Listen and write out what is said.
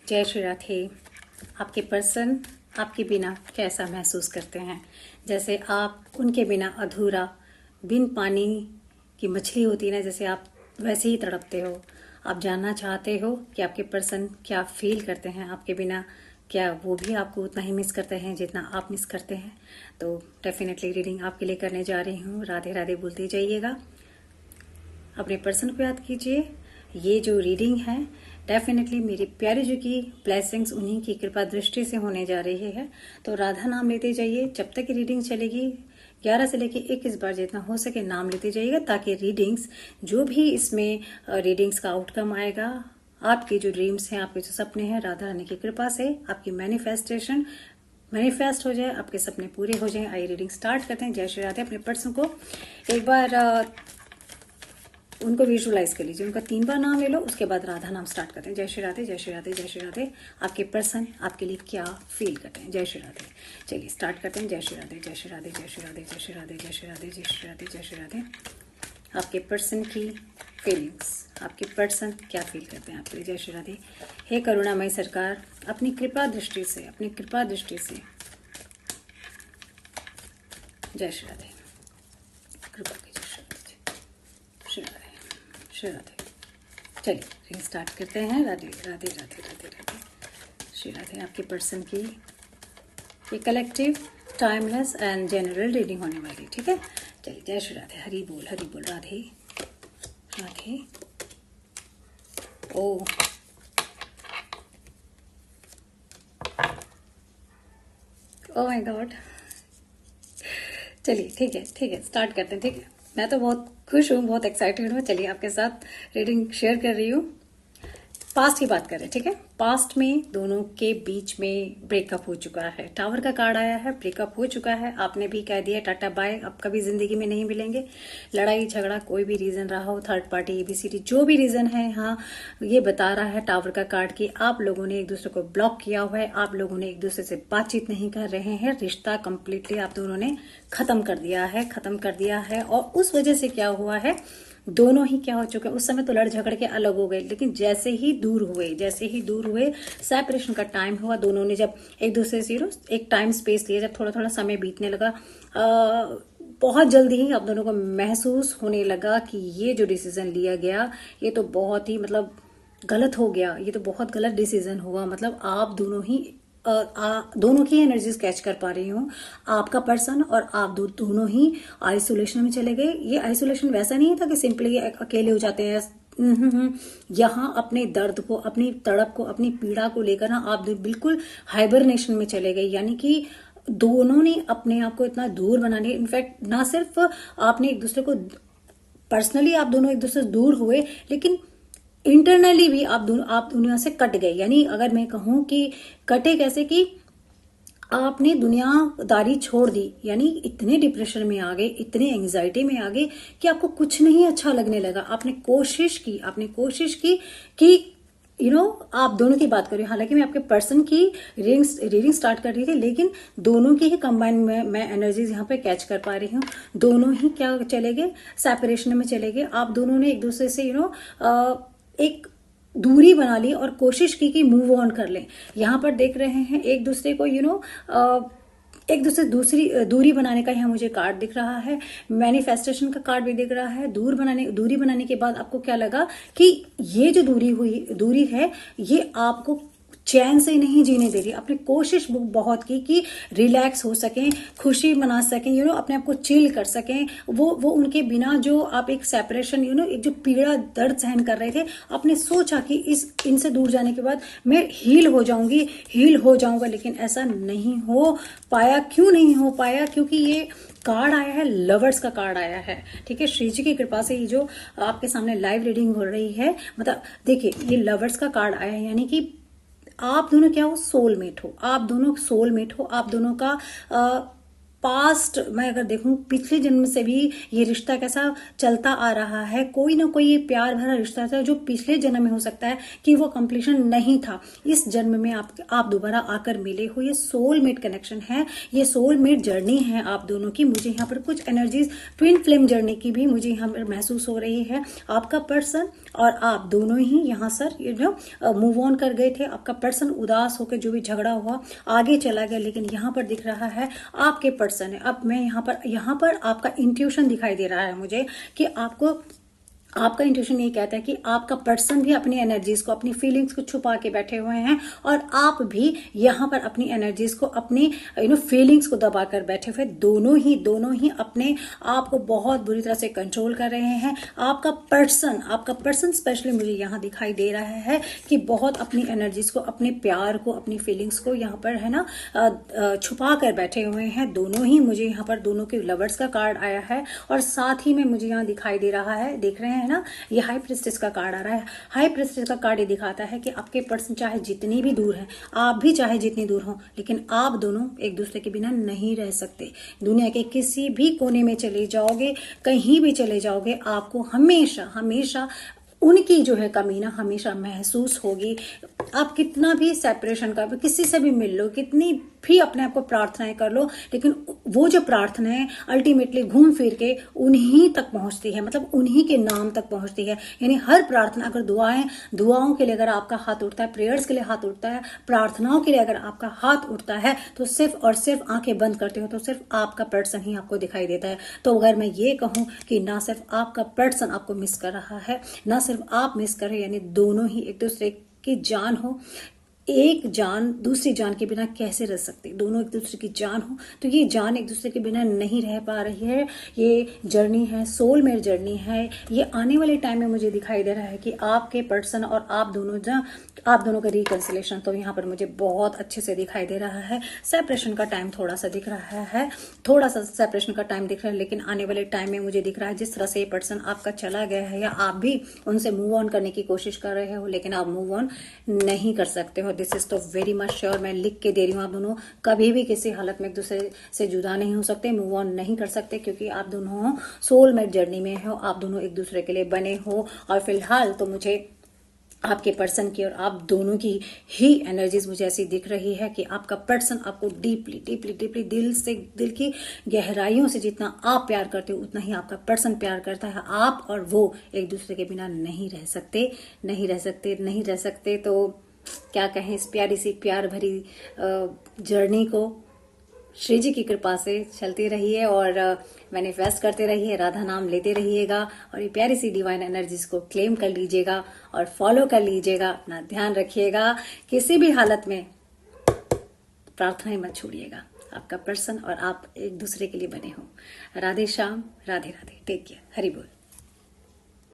जय श्री राधे। आपके पर्सन आपके बिना कैसा महसूस करते हैं? जैसे आप उनके बिना अधूरा, बिन पानी की मछली होती है ना, जैसे आप वैसे ही तड़पते हो। आप जानना चाहते हो कि आपके पर्सन क्या फील करते हैं आपके बिना, क्या वो भी आपको उतना ही मिस करते हैं जितना आप मिस करते हैं? तो डेफिनेटली रीडिंग आपके लिए करने जा रही हूँ। राधे राधे बोलते जाइएगा, अपने पर्सन को याद कीजिए। ये जो रीडिंग है डेफिनेटली मेरी प्यारी जी की ब्लेसिंग्स, उन्हीं की कृपा दृष्टि से होने जा रही है। तो राधा नाम लेते जाइए। जब तक रीडिंग चलेगी 11 से लेके 21 बार जितना हो सके नाम लेते जाइएगा, ताकि रीडिंग्स जो भी इसमें रीडिंग्स का आउटकम आएगा, आपके जो ड्रीम्स हैं, आपके जो सपने हैं, राधा रानी की कृपा से आपकी मैनिफेस्टेशन मैनिफेस्ट हो जाए, आपके सपने पूरे हो जाए। आइए रीडिंग स्टार्ट करते हैं। जय श्री राधे। अपने पर्सन को एक बार उनको विजुअलाइज कर लीजिए, उनका 3 बार नाम ले लो, उसके बाद राधा नाम स्टार्ट करते हैं। जय श्री राधे, जय श्री राधे, जय श्री राधे। आपके पर्सन आपके लिए क्या फील करते हैं? जय श्री राधे। चलिए स्टार्ट करते हैं। जय श्री राधे, जय श्री राधे, जय श्री राधे, जय श्री राधे, जय श्री राधे, जय श्री राधे, जय श्री राधे। आपके पर्सन की फीलिंग्स, आपके पर्सन क्या फील करते हैं आपके लिए? जय श्री राधे। हे करुणामय सरकार, अपनी कृपा दृष्टि से, अपनी कृपा दृष्टि से जय श्री राधे, कृपा कीजिए श्री राधे, श्री राधे। चलिए रिंग स्टार्ट करते हैं। राधे राधे राधे राधे राधे। श्री राधे। आपके पर्सन की ये collective, timeless and general reading होने वाली, ठीक है? चलिए जय श्री राधे। हरि बोल, हरि बोल। Radhe Radhe. Oh my God. चलिए ठीक है, ठीक है, स्टार्ट करते हैं। ठीक है, मैं तो बहुत खुश हूँ, बहुत एक्साइटेड हूँ। चलिए आपके साथ रीडिंग शेयर कर रही हूँ। पास्ट की बात करें, ठीक है? पास्ट में दोनों के बीच में ब्रेकअप हो चुका है। टावर का कार्ड आया है, ब्रेकअप हो चुका है। आपने भी कह दिया टाटा बाय, अब कभी जिंदगी में नहीं मिलेंगे। लड़ाई झगड़ा कोई भी रीजन रहा हो, थर्ड पार्टी ABCD जो भी रीजन है, हाँ ये बता रहा है टावर का कार्ड कि आप लोगों ने एक दूसरे को ब्लॉक किया हुआ है, आप लोगों ने एक दूसरे से बातचीत नहीं कर रहे हैं। रिश्ता कंप्लीटली आप दोनों ने खत्म कर दिया है। और उस वजह से क्या हुआ है, दोनों ही क्या हो चुके हैं, उस समय तो लड़ झगड़ के अलग हो गए, लेकिन जैसे ही दूर हुए सेपरेशन का टाइम हुआ, दोनों ने जब एक दूसरे से एक टाइम स्पेस लिया, जब थोड़ा थोड़ा समय बीतने लगा, बहुत जल्दी ही आप दोनों को महसूस होने लगा कि ये जो डिसीजन लिया गया ये तो बहुत ही गलत हो गया, ये तो बहुत गलत डिसीजन हुआ। मतलब आप दोनों ही दोनों की एनर्जीज कैच कर पा रही हूँ। आपका पर्सन और आप दोनों ही आइसोलेशन में चले गए। ये आइसोलेशन वैसा नहीं था कि सिंपली अकेले हो जाते हैं। यहाँ अपने दर्द को, अपनी तड़प को, अपनी पीड़ा को लेकर ना आप बिल्कुल हाइबरनेशन में चले गए। यानी कि दोनों ने अपने आप को इतना दूर बना लिया। इनफैक्ट ना सिर्फ आपने एक दूसरे को पर्सनली, आप दोनों एक दूसरे से दूर हुए, लेकिन इंटरनली भी आप दुनिया से कट गए। यानी अगर मैं कहूं कि कटे कैसे, कि आपने दुनियादारी छोड़ दी, यानी इतने डिप्रेशन में आ गए, इतने एंजाइटी में आ गए कि आपको कुछ नहीं अच्छा लगने लगा। आपने कोशिश की कि आप दोनों की बात करें। हालांकि मैं आपके पर्सन की रीडिंग स्टार्ट कर रही थी, लेकिन दोनों की ही कंबाइन में मैं एनर्जीज यहाँ पे कैच कर पा रही हूँ। दोनों ही क्या चले गए, सेपरेशन में चले गए। आप दोनों ने एक दूसरे से एक दूरी बना ली और कोशिश की कि मूव ऑन कर लें। यहाँ पर देख रहे हैं एक दूसरे को एक दूसरे दूसरी दूरी बनाने का यहाँ मुझे कार्ड दिख रहा है। मैनिफेस्टेशन का कार्ड भी दिख रहा है। दूरी बनाने के बाद आपको क्या लगा कि ये जो दूरी है ये आपको चैन से नहीं जीने दे रही। आपने कोशिश बहुत की कि रिलैक्स हो सकें, खुशी मना सकें, अपने आप को चिल कर सकें। वो उनके बिना जो आप एक सेपरेशन, एक जो पीड़ा दर्द सहन कर रहे थे, आपने सोचा कि इनसे दूर जाने के बाद मैं हील हो जाऊंगा, लेकिन ऐसा नहीं हो पाया। क्यों नहीं हो पाया? क्योंकि ये कार्ड आया है, लवर्स का कार्ड आया है, ठीक है? श्री जी की कृपा से ये जो आपके सामने लाइव रीडिंग हो रही है, मतलब देखिए ये लवर्स का कार्ड आया है, यानी कि आप दोनों क्या हो, सोलमेट हो। आप दोनों का पास्ट मैं अगर देखूं, पिछले जन्म से भी ये रिश्ता कैसा चलता आ रहा है। कोई ना कोई ये प्यार भरा रिश्ता था जो पिछले जन्म में हो सकता है कि वो कंप्लीशन नहीं था। इस जन्म में आप दोबारा आकर मिले हो। ये सोलमेट कनेक्शन है, ये सोलमेट जर्नी है आप दोनों की। मुझे यहाँ पर कुछ एनर्जीज ट्विन फ्लेम जर्नी की भी मुझे यहाँ पर महसूस हो रही है। आपका पर्सन और आप दोनों ही यहाँ सर मूव ऑन कर गए थे। आपका पर्सन उदास होकर जो भी झगड़ा हुआ आगे चला गया, लेकिन यहाँ पर दिख रहा है आपके पर्सन है। अब मैं यहाँ पर आपका इंट्यूशन दिखाई दे रहा है मुझे कि आपका इंट्यूशन ये कहता है कि आपका पर्सन भी अपनी एनर्जीज को, अपनी फीलिंग्स को छुपा के बैठे हुए हैं, और आप भी यहाँ पर अपनी एनर्जीज को, अपनी फीलिंग्स को दबा कर बैठे हुए। दोनों ही अपने आप को बहुत बुरी तरह से कंट्रोल कर रहे हैं। आपका पर्सन स्पेशली मुझे यहाँ दिखाई दे रहा है कि बहुत अपनी एनर्जीज को, अपने प्यार को, अपनी फीलिंग्स को यहाँ पर है ना छुपा कर बैठे हुए हैं। दोनों ही मुझे यहाँ पर दोनों के लवर्स का कार्ड आया है, और साथ ही में मुझे यहाँ दिखाई दे रहा है, देख रहे हैं ना, ये हाई प्रिस्टेस का कार्ड आ रहा है। हाई प्रिस्टेस का कार्ड ये दिखाता है कि आपके पर्सन चाहे जितनी भी दूर है, आप भी चाहे जितनी दूर हो, लेकिन आप दोनों एक दूसरे के बिना नहीं रह सकते। दुनिया के किसी भी कोने में चले जाओगे, कहीं भी चले जाओगे, आपको हमेशा उनकी जो है कमी ना हमेशा महसूस होगी। आप कितना भी सेपरेशन का, किसी से भी मिल लो, कितनी भी अपने आप को प्रार्थनाएं कर लो, लेकिन वो जो प्रार्थनाएं अल्टीमेटली घूम फिर के उन्हीं तक पहुंचती है, मतलब उन्हीं के नाम तक पहुंचती है। यानी हर प्रार्थना, अगर दुआओं के लिए अगर आपका हाथ उठता है, प्रेयर्स के लिए हाथ उठता है, प्रार्थनाओं के लिए अगर आपका हाथ उठता है, तो सिर्फ और सिर्फ आंखें बंद करते हो तो सिर्फ आपका पर्सन ही आपको दिखाई देता है। तो अगर मैं ये कहूं कि ना सिर्फ आपका पर्सन आपको मिस कर रहा है, ना सिर्फ आप मिस कर रहे, यानी दोनों ही एक दूसरे की जान हो। एक जान दूसरी जान के बिना कैसे रह सकती, दोनों एक दूसरे की जान हो, तो ये जान एक दूसरे के बिना नहीं रह पा रही है। ये जर्नी है, सोलमेट जर्नी है। ये आने वाले टाइम में मुझे दिखाई दे रहा है कि आपके पर्सन और आप दोनों का रिकंसिलेशन तो यहाँ पर मुझे बहुत अच्छे से दिखाई दे रहा है। सेपरेशन का टाइम थोड़ा सा दिख रहा है, थोड़ा सा सेपरेशन का टाइम दिख रहा है, लेकिन आने वाले टाइम में मुझे दिख रहा है जिस तरह से ये पर्सन आपका चला गया है, या आप भी उनसे मूव ऑन करने की कोशिश कर रहे हो, लेकिन आप मूव ऑन नहीं कर सकते हो। दिस इज तो वेरी मच श्योर, मैं लिख के दे रही हूँ। आप दोनों कभी भी किसी हालत में एक दूसरे से जुदा नहीं हो सकते, मूव ऑन नहीं कर सकते, क्योंकि आप दोनों सोलमेट जर्नी में हो, आप दोनों एक दूसरे के लिए बने हो। और फिलहाल तो मुझे आपके पर्सन की और आप दोनों की ही एनर्जीज मुझे ऐसी दिख रही है कि आपका पर्सन आपको डीपली डीपली डीपली दिल की गहराइयों से जितना आप प्यार करते हो, उतना ही आपका पर्सन प्यार करता है। आप और वो एक दूसरे के बिना नहीं रह सकते। तो क्या कहें, इस प्यारी सी प्यार भरी जर्नी को श्री जी की कृपा से चलते रहिए और मैनिफेस्ट करते रहिए, राधा नाम लेते रहिएगा, और ये प्यारी सी डिवाइन एनर्जीज को क्लेम कर लीजिएगा और फॉलो कर लीजिएगा। अपना ध्यान रखिएगा, किसी भी हालत में प्रार्थनाएं मत छोड़िएगा। आपका पर्सन और आप एक दूसरे के लिए बने हो। राधे श्याम, राधे राधे, टेक केयर, हरि बोल।